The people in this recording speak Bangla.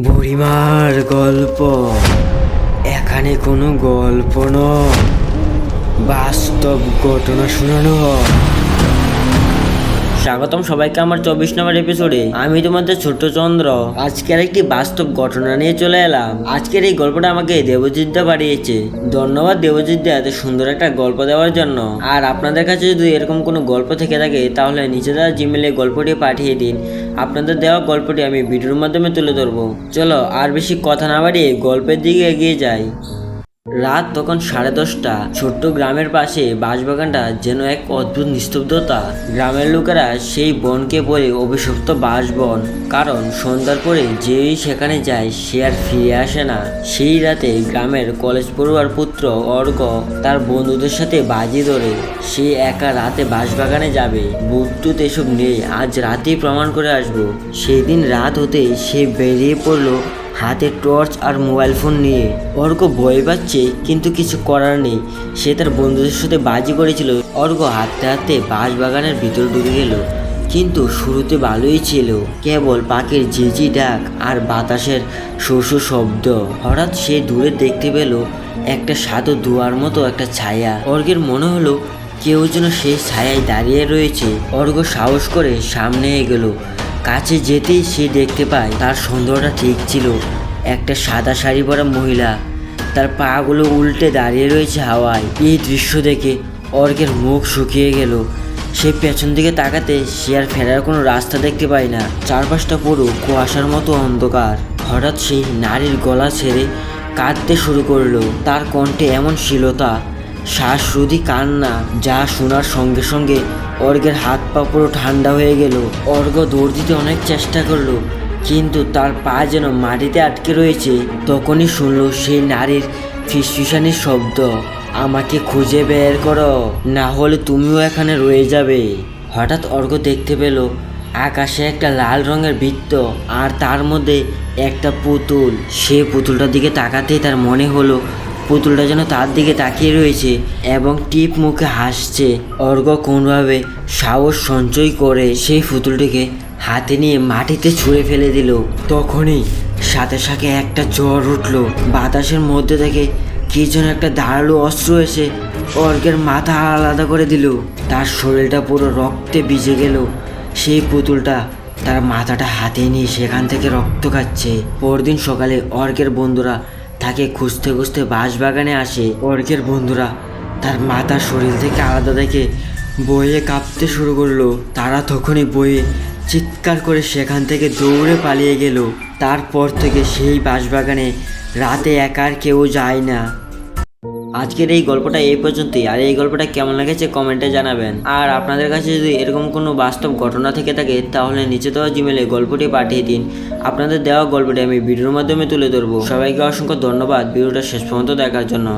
বুড়িমার গল্প। এখানে কোনো গল্প নয়, বাস্তব ঘটনা শোনানো হয়। স্বাগতম সবাইকে আমার 24 নম্বর এপিসোডে। আমি তোমাদের ছোট্ট চন্দ্র। আজকের একটি বাস্তব ঘটনা নিয়ে চলে এলাম। আজকের এই গল্পটা আমাকে দেবজিৎদা পাঠিয়েছে। ধন্যবাদ দেবজিৎদা এত সুন্দর একটা গল্প দেওয়ার জন্য। আর আপনাদের কাছে যদি এরকম কোনো গল্প থেকে থাকে তাহলে নিচে দেওয়া জিমেলে গল্পটি পাঠিয়ে দিন। আপনাদের দেওয়া গল্পটি আমি ভিডিওর মাধ্যমে তুলে ধরবো। চলো আর বেশি কথা না বাড়িয়ে গল্পের দিকে এগিয়ে যাই। রাত তখন 10:30। ছোট্ট গ্রামের পাশে বাঁশবাগানটা যেন এক অদ্ভুত নিস্তব্ধতা। গ্রামের লোকেরা সেই বনকে বলে অভিশপ্ত বাঁশবন, কারণ সন্ধ্যার পরে যেই সেখানে যায় সে আর ফিরে আসে না। সেই রাতে গ্রামের কলেজ পড়ুয়ার পুত্র অর্ঘ তার বন্ধুদের সাথে বাজি ধরে সে একা রাতে বাঁশবাগানে যাবে। বুটটুত এসব নেই, আজ রাতেই প্রমাণ করে আসবো। সেই দিন রাত হতে সে বেরিয়ে পড়লো হাতে টর্চ আর মোবাইল ফোন নিয়ে। অর্ঘ ভয় পাচ্ছে কিন্তু কিছু করার নেই। সে তার বন্ধুদের সাথে বাজি করেছিল। অর্ঘ হাঁটতে হাঁটতে বাঁশবাগানের ভিতর ঢুকে গেল। কিন্তু শুরুতে ভালোই ছিল, কেবল পাখির ঝিঝি ডাক আর বাতাসের শস্য শব্দ। হঠাৎ সে দূরে দেখতে পেল একটা সাদা ধোঁয়ার মতো একটা ছায়া। অর্ঘের মনে হলো কেউ যেন সেই ছায়ায় দাঁড়িয়ে রয়েছে। অর্ঘ সাহস করে সামনে এগোলো। কাছে যেতেই সে দেখতে পায় তার সন্দেহটা ঠিক ছিল। একটা সাদা শাড়ি পরা মহিলা, তার পাগুলো উল্টে দাঁড়িয়ে রয়েছে হাওয়ায়। এই দৃশ্য দেখে অর্ঘের মুখ শুকিয়ে গেল। সে পেছন দিকে তাকাতে সে আর ফেরার কোনো রাস্তা দেখতে পায় না। চারপাশটা পুরো কুয়াশার মতো অন্ধকার। হঠাৎ সেই নারীর গলা ছেড়ে কাঁদতে শুরু করলো। তার কণ্ঠে এমন শীলতা, শ্বাসরোধী কান্না, যা শোনার সঙ্গে সঙ্গে অর্ঘের হাত পা পুরো ঠান্ডা হয়ে গেল। অর্ঘ দৌড় দিতে অনেক চেষ্টা করলো, কিন্তু তার পা যেন মাটিতে আটকে রয়েছে। তখনই শুনলো সেই নারীর ফিসফিসানির শব্দ, আমাকে খুঁজে বের করো, না হলে তুমিও এখানে রয়ে যাবে। হঠাৎ অর্ঘ দেখতে পেল আকাশে একটা লাল রঙের বৃত্ত আর তার মধ্যে একটা পুতুল। সে পুতুলটার দিকে তাকাতেই তার মনে হলো পুতুলটা যেন তার দিকে তাকিয়ে রয়েছে এবং টিপ মুখে হাসছে। অর্ঘ কোনোভাবে সাহস সঞ্চয় করে সেই পুতুলটিকে হাতে নিয়ে মাটিতে ছুঁড়ে ফেলে দিল। তখনই সাথে সাথে একটা ঝড় উঠল। বাতাসের মধ্যে থেকে কি যেন একটা ধারালো অস্ত্র এসে অর্ঘের মাথা আলাদা করে দিল। তার শরীরটা পুরো রক্তে ভিজে গেল। সেই পুতুলটা তার মাথাটা হাতে নিয়ে সেখান থেকে রক্ত খাচ্ছে। পরদিন সকালে অর্ঘের বন্ধুরা তাকে খুঁজতে খুঁজতে বাঁশবাগানে আসে। অর্ঘের বন্ধুরা তার মাথা শরীর থেকে আলাদা দেখে বয়ে কাঁপতে শুরু করলো। তারা তখনই বয়ে চিৎকার করে সেখান থেকে দৌড়ে পালিয়ে গেল। তারপর থেকে সেই বাঁশবাগানে রাতে একা আর কেউ যায় না। আজকের এই গল্পটা এই পর্যন্তই। আর এই গল্পটা কেমন লেগেছে কমেন্টে জানাবেন। আর আপনাদের কাছে যদি এরকম কোনো বাস্তব ঘটনা থেকে থাকে তাহলে নিচে দেওয়া জিমেলে গল্পটি পাঠিয়ে দিন। আপনাদের দেওয়া গল্পটি আমি ভিডিওর মাধ্যমে তুলে ধরবো। সবাইকে অসংখ্য ধন্যবাদ ভিডিওটা শেষ পর্যন্ত দেখার জন্য।